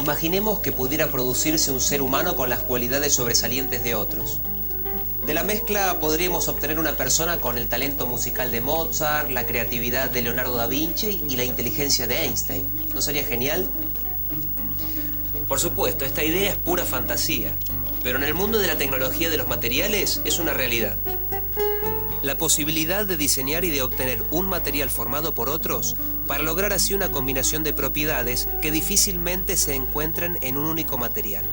Imaginemos que pudiera producirse un ser humano con las cualidades sobresalientes de otros. De la mezcla podríamos obtener una persona con el talento musical de Mozart, la creatividad de Leonardo da Vinci y la inteligencia de Einstein. ¿No sería genial? Por supuesto, esta idea es pura fantasía, pero en el mundo de la tecnología de los materiales es una realidad. La posibilidad de diseñar y de obtener un material formado por otros para lograr así una combinación de propiedades que difícilmente se encuentran en un único material.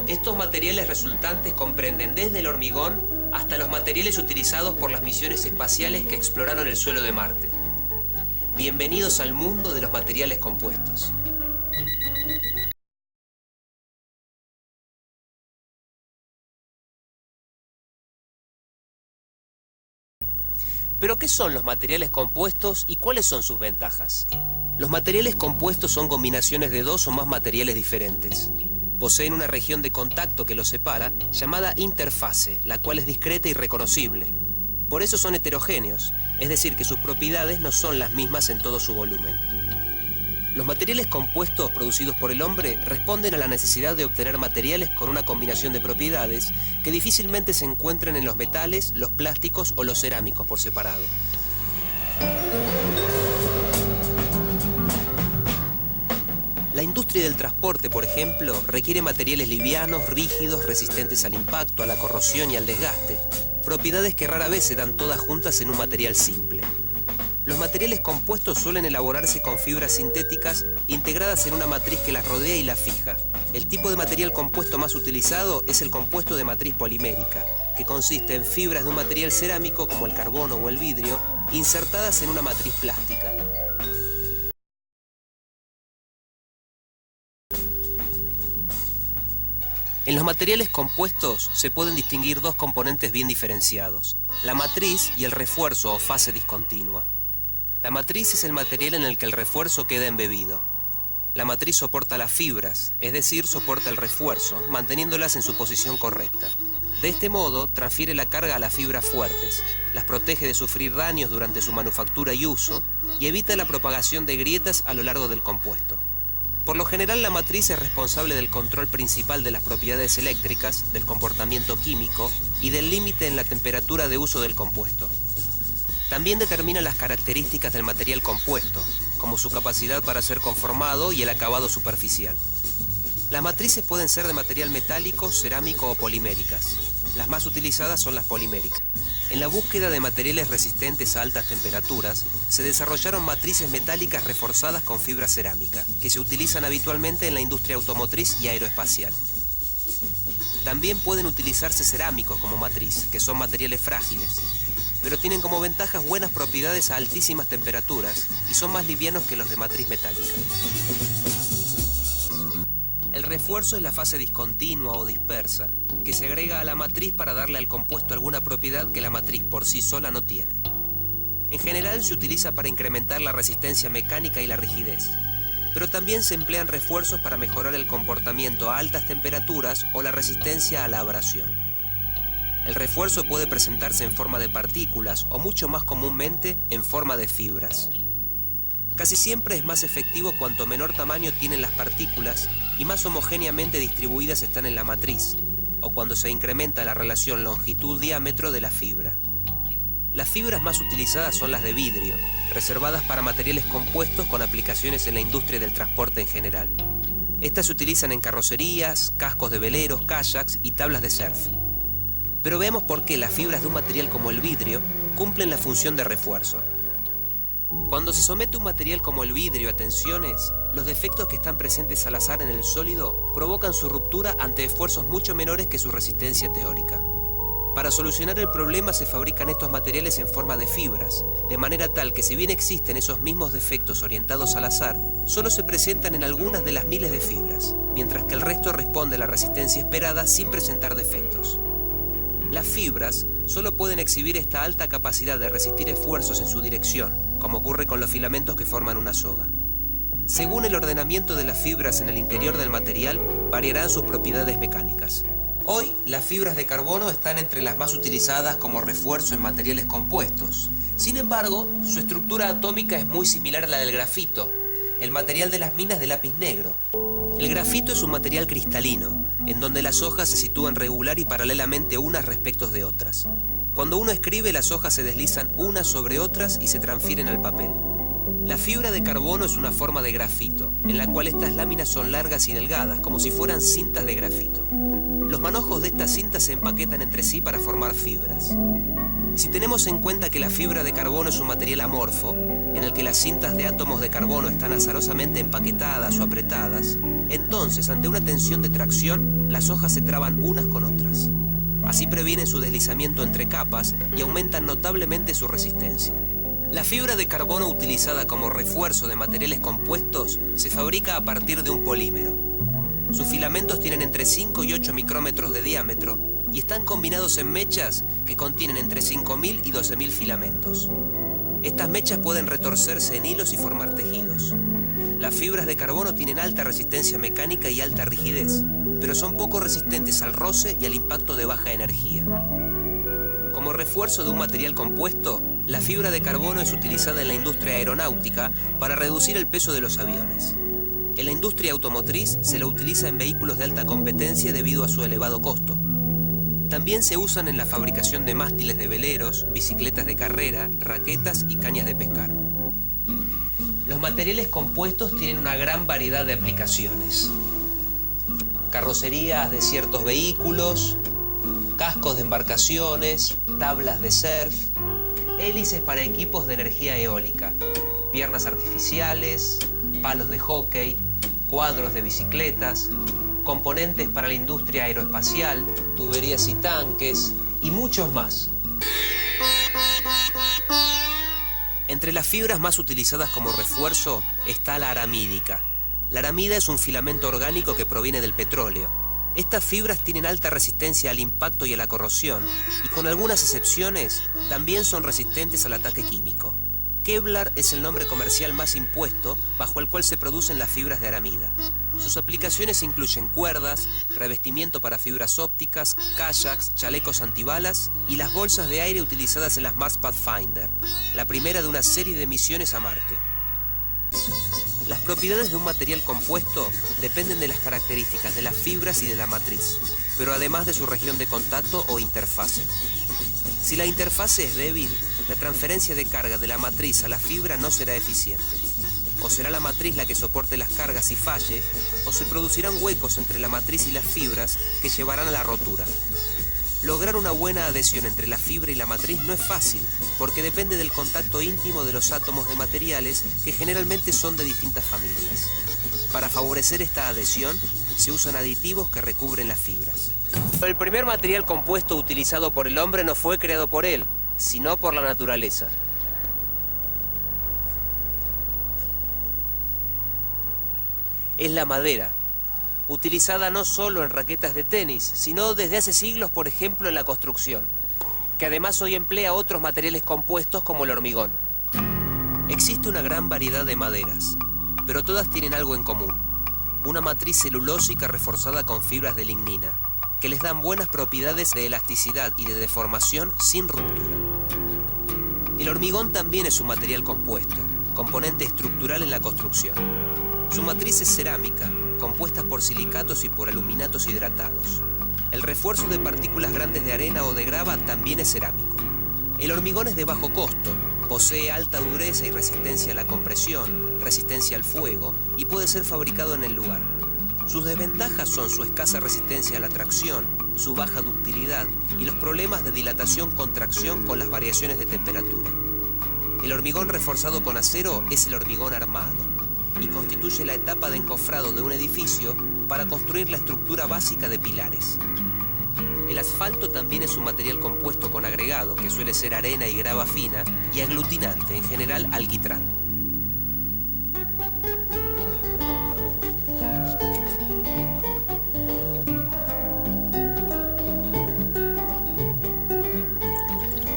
Estos materiales resultantes comprenden desde el hormigón hasta los materiales utilizados por las misiones espaciales que exploraron el suelo de Marte. Bienvenidos al mundo de los materiales compuestos. ¿Pero qué son los materiales compuestos y cuáles son sus ventajas? Los materiales compuestos son combinaciones de dos o más materiales diferentes. Poseen una región de contacto que los separa, llamada interfase, la cual es discreta y reconocible. Por eso son heterogéneos, es decir, que sus propiedades no son las mismas en todo su volumen. Los materiales compuestos producidos por el hombre responden a la necesidad de obtener materiales con una combinación de propiedades que difícilmente se encuentran en los metales, los plásticos o los cerámicos por separado. La industria del transporte, por ejemplo, requiere materiales livianos, rígidos, resistentes al impacto, a la corrosión y al desgaste, propiedades que rara vez se dan todas juntas en un material simple. Los materiales compuestos suelen elaborarse con fibras sintéticas integradas en una matriz que las rodea y las fija. El tipo de material compuesto más utilizado es el compuesto de matriz polimérica, que consiste en fibras de un material cerámico como el carbono o el vidrio, insertadas en una matriz plástica. En los materiales compuestos se pueden distinguir dos componentes bien diferenciados, la matriz y el refuerzo o fase discontinua. La matriz es el material en el que el refuerzo queda embebido. La matriz soporta las fibras, es decir, soporta el refuerzo, manteniéndolas en su posición correcta. De este modo, transfiere la carga a las fibras fuertes, las protege de sufrir daños durante su manufactura y uso, y evita la propagación de grietas a lo largo del compuesto. Por lo general, la matriz es responsable del control principal de las propiedades eléctricas, del comportamiento químico y del límite en la temperatura de uso del compuesto. También determina las características del material compuesto, como su capacidad para ser conformado y el acabado superficial. Las matrices pueden ser de material metálico, cerámico o poliméricas. Las más utilizadas son las poliméricas. En la búsqueda de materiales resistentes a altas temperaturas, se desarrollaron matrices metálicas reforzadas con fibra cerámica, que se utilizan habitualmente en la industria automotriz y aeroespacial. También pueden utilizarse cerámicos como matriz, que son materiales frágiles, pero tienen como ventajas buenas propiedades a altísimas temperaturas y son más livianos que los de matriz metálica. El refuerzo es la fase discontinua o dispersa, que se agrega a la matriz para darle al compuesto alguna propiedad que la matriz por sí sola no tiene. En general se utiliza para incrementar la resistencia mecánica y la rigidez, pero también se emplean refuerzos para mejorar el comportamiento a altas temperaturas o la resistencia a la abrasión. El refuerzo puede presentarse en forma de partículas o mucho más comúnmente en forma de fibras. Casi siempre es más efectivo cuanto menor tamaño tienen las partículas y más homogéneamente distribuidas están en la matriz, o cuando se incrementa la relación longitud-diámetro de la fibra. Las fibras más utilizadas son las de vidrio, reservadas para materiales compuestos con aplicaciones en la industria del transporte en general. Estas se utilizan en carrocerías, cascos de veleros, kayaks y tablas de surf. Pero veamos por qué las fibras de un material como el vidrio cumplen la función de refuerzo. Cuando se somete un material como el vidrio a tensiones, los defectos que están presentes al azar en el sólido provocan su ruptura ante esfuerzos mucho menores que su resistencia teórica. Para solucionar el problema se fabrican estos materiales en forma de fibras, de manera tal que si bien existen esos mismos defectos orientados al azar, solo se presentan en algunas de las miles de fibras, mientras que el resto responde a la resistencia esperada sin presentar defectos. Las fibras solo pueden exhibir esta alta capacidad de resistir esfuerzos en su dirección, como ocurre con los filamentos que forman una soga. Según el ordenamiento de las fibras en el interior del material, variarán sus propiedades mecánicas. Hoy, las fibras de carbono están entre las más utilizadas como refuerzo en materiales compuestos. Sin embargo, su estructura atómica es muy similar a la del grafito, el material de las minas de lápiz negro. El grafito es un material cristalino, en donde las hojas se sitúan regular y paralelamente unas respecto de otras. Cuando uno escribe, las hojas se deslizan unas sobre otras y se transfieren al papel. La fibra de carbono es una forma de grafito, en la cual estas láminas son largas y delgadas, como si fueran cintas de grafito. Los manojos de estas cintas se empaquetan entre sí para formar fibras. Si tenemos en cuenta que la fibra de carbono es un material amorfo, en el que las cintas de átomos de carbono están azarosamente empaquetadas o apretadas, entonces, ante una tensión de tracción, las hojas se traban unas con otras. Así previenen su deslizamiento entre capas y aumentan notablemente su resistencia. La fibra de carbono utilizada como refuerzo de materiales compuestos se fabrica a partir de un polímero. Sus filamentos tienen entre 5 y 8 micrómetros de diámetro y están combinados en mechas que contienen entre 5.000 y 12.000 filamentos. Estas mechas pueden retorcerse en hilos y formar tejidos. Las fibras de carbono tienen alta resistencia mecánica y alta rigidez, pero son poco resistentes al roce y al impacto de baja energía. Como refuerzo de un material compuesto, la fibra de carbono es utilizada en la industria aeronáutica para reducir el peso de los aviones. En la industria automotriz se la utiliza en vehículos de alta competencia debido a su elevado costo. También se usan en la fabricación de mástiles de veleros, bicicletas de carrera, raquetas y cañas de pescar. Los materiales compuestos tienen una gran variedad de aplicaciones. Carrocerías de ciertos vehículos, cascos de embarcaciones, tablas de surf, hélices para equipos de energía eólica, piernas artificiales, palos de hockey, cuadros de bicicletas, componentes para la industria aeroespacial, tuberías y tanques, y muchos más. Entre las fibras más utilizadas como refuerzo está la aramídica. La aramida es un filamento orgánico que proviene del petróleo. Estas fibras tienen alta resistencia al impacto y a la corrosión, y con algunas excepciones, también son resistentes al ataque químico. Kevlar es el nombre comercial más impuesto bajo el cual se producen las fibras de aramida. Sus aplicaciones incluyen cuerdas, revestimiento para fibras ópticas, kayaks, chalecos antibalas y las bolsas de aire utilizadas en las Mars Pathfinder, la primera de una serie de misiones a Marte. Las propiedades de un material compuesto dependen de las características de las fibras y de la matriz, pero además de su región de contacto o interfase. Si la interfase es débil, la transferencia de carga de la matriz a la fibra no será eficiente. O será la matriz la que soporte las cargas y falle, o se producirán huecos entre la matriz y las fibras que llevarán a la rotura. Lograr una buena adhesión entre la fibra y la matriz no es fácil, porque depende del contacto íntimo de los átomos de materiales que generalmente son de distintas familias. Para favorecer esta adhesión, se usan aditivos que recubren las fibras. El primer material compuesto utilizado por el hombre no fue creado por él, sino por la naturaleza. Es la madera, utilizada no solo en raquetas de tenis, sino desde hace siglos, por ejemplo, en la construcción, que además hoy emplea otros materiales compuestos como el hormigón. Existe una gran variedad de maderas, pero todas tienen algo en común: una matriz celulósica reforzada con fibras de lignina, que les dan buenas propiedades de elasticidad y de deformación sin ruptura. El hormigón también es un material compuesto, componente estructural en la construcción. Su matriz es cerámica, compuesta por silicatos y por aluminatos hidratados. El refuerzo de partículas grandes de arena o de grava también es cerámico. El hormigón es de bajo costo, posee alta dureza y resistencia a la compresión, resistencia al fuego y puede ser fabricado en el lugar. Sus desventajas son su escasa resistencia a la tracción, su baja ductilidad y los problemas de dilatación-contracción con las variaciones de temperatura. El hormigón reforzado con acero es el hormigón armado y constituye la etapa de encofrado de un edificio para construir la estructura básica de pilares. El asfalto también es un material compuesto con agregado, que suele ser arena y grava fina, y aglutinante, en general alquitrán.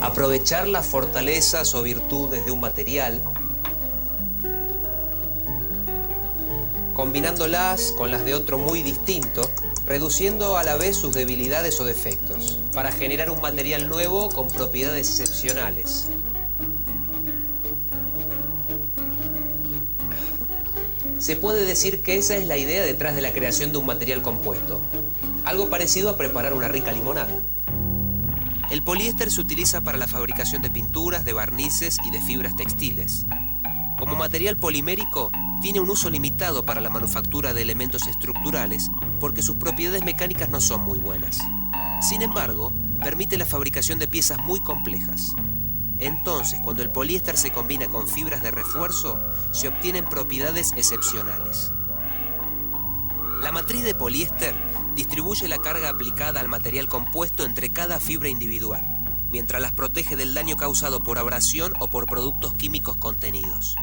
Aprovechar las fortalezas o virtudes de un material, combinándolas con las de otro muy distinto, reduciendo a la vez sus debilidades o defectos, para generar un material nuevo con propiedades excepcionales. Se puede decir que esa es la idea detrás de la creación de un material compuesto, algo parecido a preparar una rica limonada. El poliéster se utiliza para la fabricación de pinturas, de barnices y de fibras textiles. Como material polimérico, tiene un uso limitado para la manufactura de elementos estructurales porque sus propiedades mecánicas no son muy buenas. Sin embargo, permite la fabricación de piezas muy complejas. Entonces, cuando el poliéster se combina con fibras de refuerzo, se obtienen propiedades excepcionales. La matriz de poliéster distribuye la carga aplicada al material compuesto entre cada fibra individual, mientras las protege del daño causado por abrasión o por productos químicos contenidos.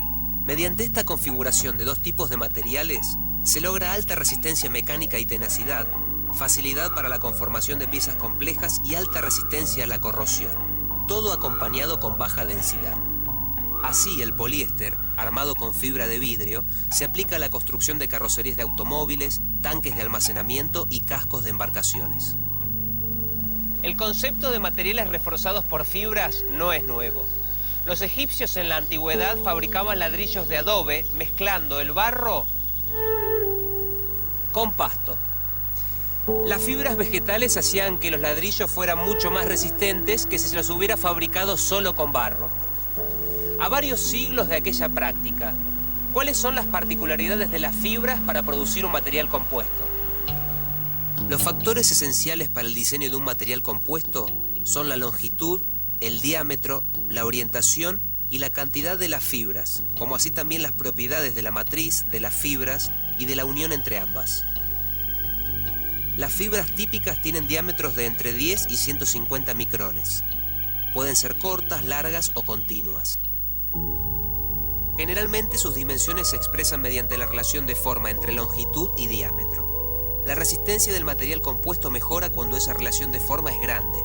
Mediante esta configuración de dos tipos de materiales, se logra alta resistencia mecánica y tenacidad, facilidad para la conformación de piezas complejas y alta resistencia a la corrosión, todo acompañado con baja densidad. Así, el poliéster, armado con fibra de vidrio, se aplica a la construcción de carrocerías de automóviles, tanques de almacenamiento y cascos de embarcaciones. El concepto de materiales reforzados por fibras no es nuevo. Los egipcios en la antigüedad fabricaban ladrillos de adobe mezclando el barro con pasto. Las fibras vegetales hacían que los ladrillos fueran mucho más resistentes que si se los hubiera fabricado solo con barro. A varios siglos de aquella práctica, ¿cuáles son las particularidades de las fibras para producir un material compuesto? Los factores esenciales para el diseño de un material compuesto son la longitud, el diámetro, la orientación y la cantidad de las fibras, como así también las propiedades de la matriz, de las fibras y de la unión entre ambas. Las fibras típicas tienen diámetros de entre 10 y 150 micrones. Pueden ser cortas, largas o continuas. Generalmente sus dimensiones se expresan mediante la relación de forma entre longitud y diámetro. La resistencia del material compuesto mejora cuando esa relación de forma es grande.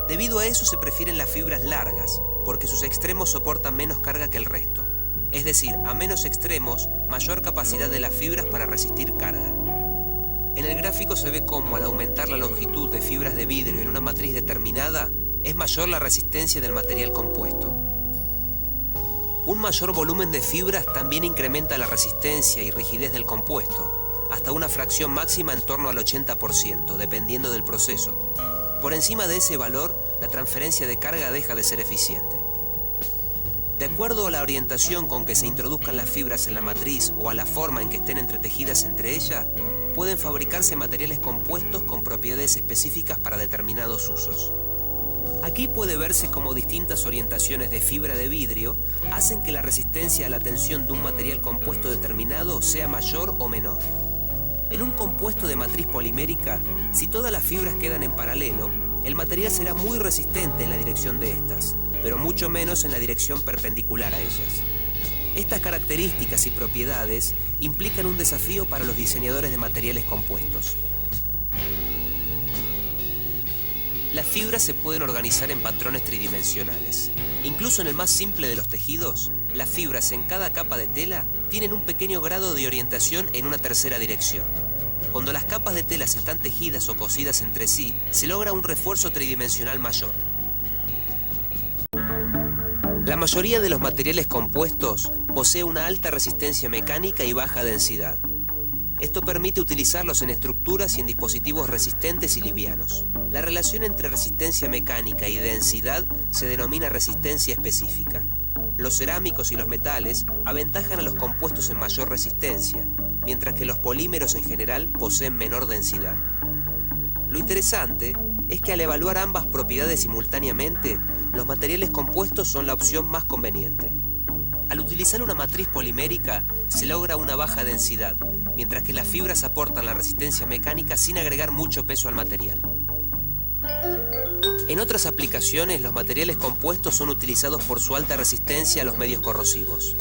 Debido a eso se prefieren las fibras largas, porque sus extremos soportan menos carga que el resto. Es decir, a menos extremos, mayor capacidad de las fibras para resistir carga. En el gráfico se ve cómo al aumentar la longitud de fibras de vidrio en una matriz determinada, es mayor la resistencia del material compuesto. Un mayor volumen de fibras también incrementa la resistencia y rigidez del compuesto, hasta una fracción máxima en torno al 80%, dependiendo del proceso. Por encima de ese valor, la transferencia de carga deja de ser eficiente. De acuerdo a la orientación con que se introduzcan las fibras en la matriz o a la forma en que estén entretejidas entre ellas, pueden fabricarse materiales compuestos con propiedades específicas para determinados usos. Aquí puede verse cómo distintas orientaciones de fibra de vidrio hacen que la resistencia a la tensión de un material compuesto determinado sea mayor o menor. En un compuesto de matriz polimérica, si todas las fibras quedan en paralelo, el material será muy resistente en la dirección de estas, pero mucho menos en la dirección perpendicular a ellas. Estas características y propiedades implican un desafío para los diseñadores de materiales compuestos. Las fibras se pueden organizar en patrones tridimensionales. Incluso en el más simple de los tejidos, las fibras en cada capa de tela tienen un pequeño grado de orientación en una tercera dirección. Cuando las capas de telas están tejidas o cosidas entre sí, se logra un refuerzo tridimensional mayor. La mayoría de los materiales compuestos posee una alta resistencia mecánica y baja densidad. Esto permite utilizarlos en estructuras y en dispositivos resistentes y livianos. La relación entre resistencia mecánica y densidad se denomina resistencia específica. Los cerámicos y los metales aventajan a los compuestos en mayor resistencia, mientras que los polímeros en general poseen menor densidad. Lo interesante es que al evaluar ambas propiedades simultáneamente, los materiales compuestos son la opción más conveniente. Al utilizar una matriz polimérica, se logra una baja densidad, mientras que las fibras aportan la resistencia mecánica sin agregar mucho peso al material. En otras aplicaciones, los materiales compuestos son utilizados por su alta resistencia a los medios corrosivos.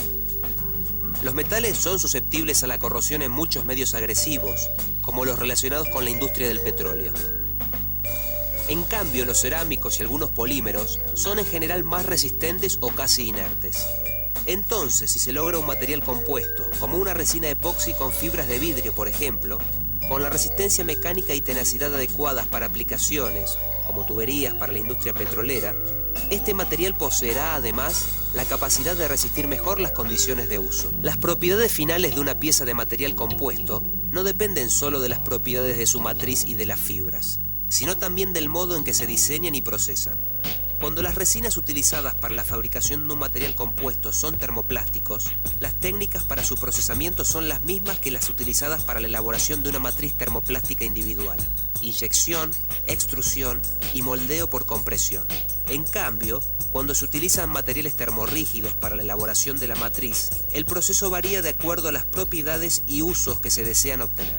Los metales son susceptibles a la corrosión en muchos medios agresivos, como los relacionados con la industria del petróleo. En cambio, los cerámicos y algunos polímeros son en general más resistentes o casi inertes. Entonces, si se logra un material compuesto, como una resina epoxi con fibras de vidrio, por ejemplo, con la resistencia mecánica y tenacidad adecuadas para aplicaciones, como tuberías para la industria petrolera, este material poseerá además la capacidad de resistir mejor las condiciones de uso. Las propiedades finales de una pieza de material compuesto no dependen solo de las propiedades de su matriz y de las fibras, sino también del modo en que se diseñan y procesan. Cuando las resinas utilizadas para la fabricación de un material compuesto son termoplásticos, las técnicas para su procesamiento son las mismas que las utilizadas para la elaboración de una matriz termoplástica individual: inyección, extrusión y moldeo por compresión. En cambio, cuando se utilizan materiales termorrígidos para la elaboración de la matriz, el proceso varía de acuerdo a las propiedades y usos que se desean obtener.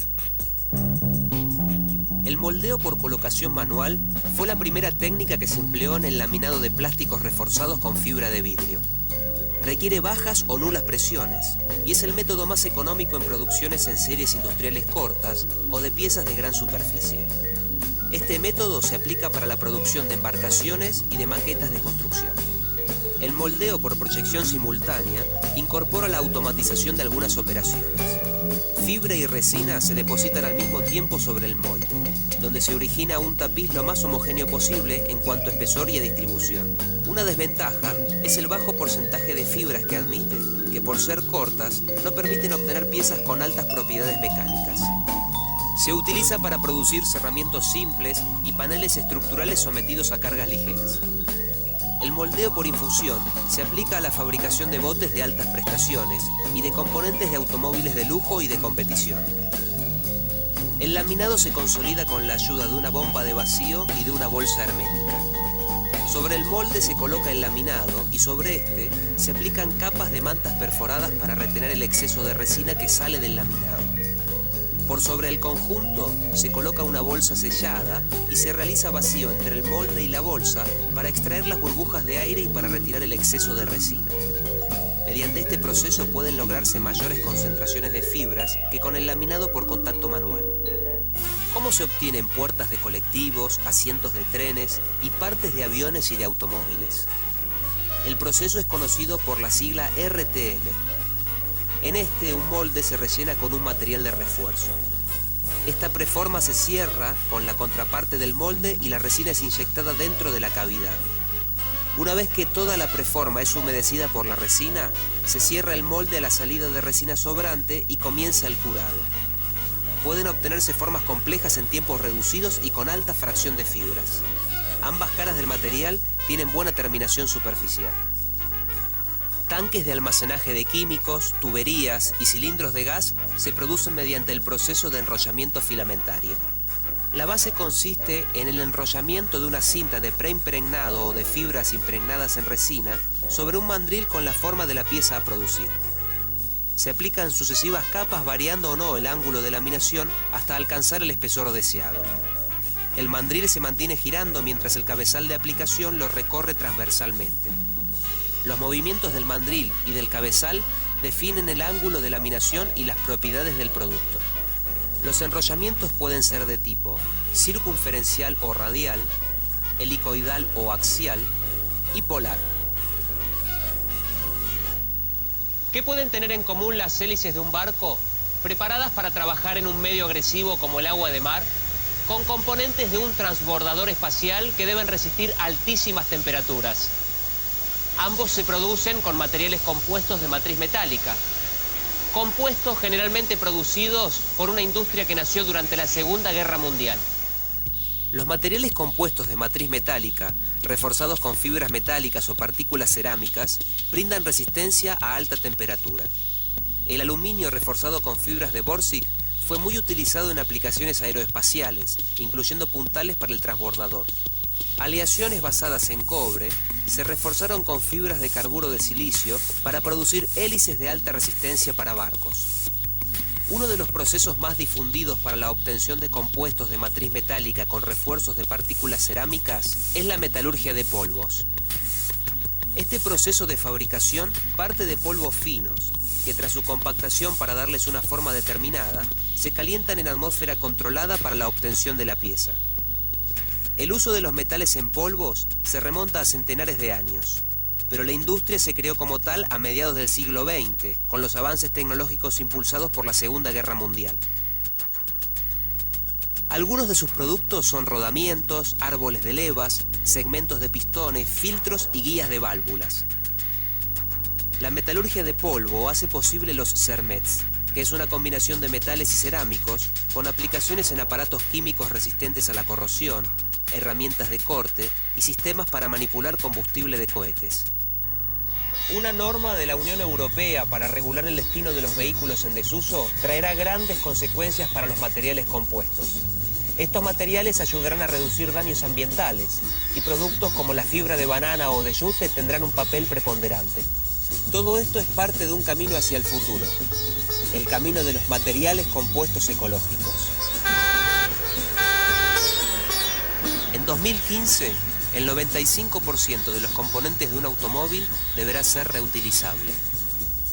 El moldeo por colocación manual fue la primera técnica que se empleó en el laminado de plásticos reforzados con fibra de vidrio. Requiere bajas o nulas presiones y es el método más económico en producciones en series industriales cortas o de piezas de gran superficie. Este método se aplica para la producción de embarcaciones y de maquetas de construcción. El moldeo por proyección simultánea incorpora la automatización de algunas operaciones. Fibra y resina se depositan al mismo tiempo sobre el molde, donde se origina un tapiz lo más homogéneo posible en cuanto a espesor y a distribución. Una desventaja es el bajo porcentaje de fibras que admite, que por ser cortas no permiten obtener piezas con altas propiedades mecánicas. Se utiliza para producir cerramientos simples y paneles estructurales sometidos a cargas ligeras. El moldeo por infusión se aplica a la fabricación de botes de altas prestaciones y de componentes de automóviles de lujo y de competición. El laminado se consolida con la ayuda de una bomba de vacío y de una bolsa hermética. Sobre el molde se coloca el laminado y sobre este se aplican capas de mantas perforadas para retener el exceso de resina que sale del laminado. Por sobre el conjunto se coloca una bolsa sellada y se realiza vacío entre el molde y la bolsa para extraer las burbujas de aire y para retirar el exceso de resina. Mediante este proceso pueden lograrse mayores concentraciones de fibras que con el laminado por contacto manual. ¿Cómo se obtienen puertas de colectivos, asientos de trenes y partes de aviones y de automóviles? El proceso es conocido por la sigla RTM. En este, un molde se rellena con un material de refuerzo. Esta preforma se cierra con la contraparte del molde y la resina es inyectada dentro de la cavidad. Una vez que toda la preforma es humedecida por la resina, se cierra el molde a la salida de resina sobrante y comienza el curado. Pueden obtenerse formas complejas en tiempos reducidos y con alta fracción de fibras. Ambas caras del material tienen buena terminación superficial. Tanques de almacenaje de químicos, tuberías y cilindros de gas se producen mediante el proceso de enrollamiento filamentario. La base consiste en el enrollamiento de una cinta de preimpregnado o de fibras impregnadas en resina sobre un mandril con la forma de la pieza a producir. Se aplican sucesivas capas variando o no el ángulo de laminación hasta alcanzar el espesor deseado. El mandril se mantiene girando mientras el cabezal de aplicación lo recorre transversalmente. Los movimientos del mandril y del cabezal definen el ángulo de laminación y las propiedades del producto. Los enrollamientos pueden ser de tipo circunferencial o radial, helicoidal o axial y polar. ¿Qué pueden tener en común las hélices de un barco, preparadas para trabajar en un medio agresivo como el agua de mar, con componentes de un transbordador espacial que deben resistir altísimas temperaturas? Ambos se producen con materiales compuestos de matriz metálica, compuestos generalmente producidos por una industria que nació durante la Segunda Guerra Mundial. Los materiales compuestos de matriz metálica, reforzados con fibras metálicas o partículas cerámicas, brindan resistencia a alta temperatura. El aluminio reforzado con fibras de Borsig fue muy utilizado en aplicaciones aeroespaciales, incluyendo puntales para el transbordador. Aleaciones basadas en cobre se reforzaron con fibras de carburo de silicio para producir hélices de alta resistencia para barcos. Uno de los procesos más difundidos para la obtención de compuestos de matriz metálica con refuerzos de partículas cerámicas es la metalurgia de polvos. Este proceso de fabricación parte de polvos finos, que tras su compactación para darles una forma determinada, se calientan en atmósfera controlada para la obtención de la pieza. El uso de los metales en polvos se remonta a centenares de años, pero la industria se creó como tal a mediados del siglo XX, con los avances tecnológicos impulsados por la Segunda Guerra Mundial. Algunos de sus productos son rodamientos, árboles de levas, segmentos de pistones, filtros y guías de válvulas. La metalurgia de polvo hace posible los CERMETs, que es una combinación de metales y cerámicos con aplicaciones en aparatos químicos resistentes a la corrosión, herramientas de corte y sistemas para manipular combustible de cohetes. Una norma de la Unión Europea para regular el destino de los vehículos en desuso traerá grandes consecuencias para los materiales compuestos. Estos materiales ayudarán a reducir daños ambientales y productos como la fibra de banana o de yute tendrán un papel preponderante. Todo esto es parte de un camino hacia el futuro, el camino de los materiales compuestos ecológicos. En 2015, el 95% de los componentes de un automóvil deberá ser reutilizable.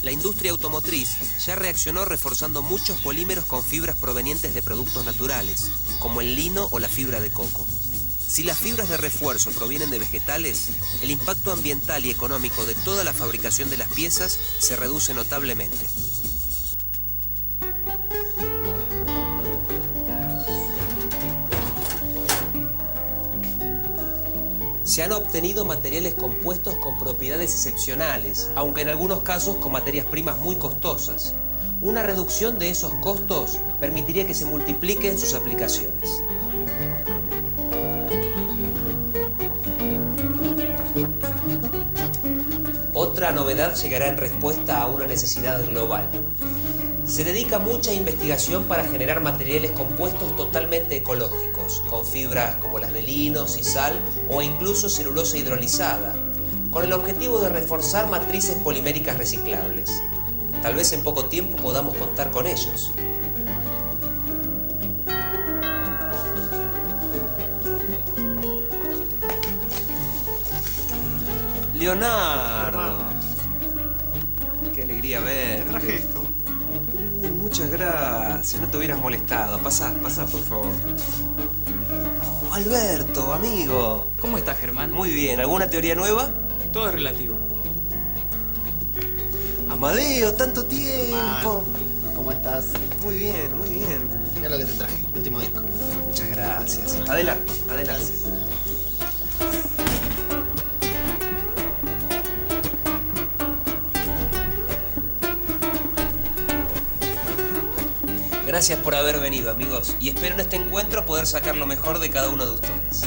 La industria automotriz ya reaccionó reforzando muchos polímeros con fibras provenientes de productos naturales, como el lino o la fibra de coco. Si las fibras de refuerzo provienen de vegetales, el impacto ambiental y económico de toda la fabricación de las piezas se reduce notablemente. Se han obtenido materiales compuestos con propiedades excepcionales, aunque en algunos casos con materias primas muy costosas. Una reducción de esos costos permitiría que se multipliquen sus aplicaciones. Otra novedad llegará en respuesta a una necesidad global. Se dedica mucha investigación para generar materiales compuestos totalmente ecológicos, con fibras como las de lino, sisal o incluso celulosa hidrolizada, con el objetivo de reforzar matrices poliméricas reciclables. Tal vez en poco tiempo podamos contar con ellos. Leonardo, qué alegría verte. Traje esto. Muchas gracias, no te hubieras molestado. Pasá, por favor. Oh, Alberto, amigo. ¿Cómo estás, Germán? Muy bien, ¿alguna teoría nueva? Todo es relativo. Amadeo, tanto tiempo. ¿Cómo estás? Muy bien, muy bien. Mira lo que te traje, último disco. Muchas gracias. Adelante, adelante. Gracias. Gracias por haber venido, amigos, y espero en este encuentro poder sacar lo mejor de cada uno de ustedes.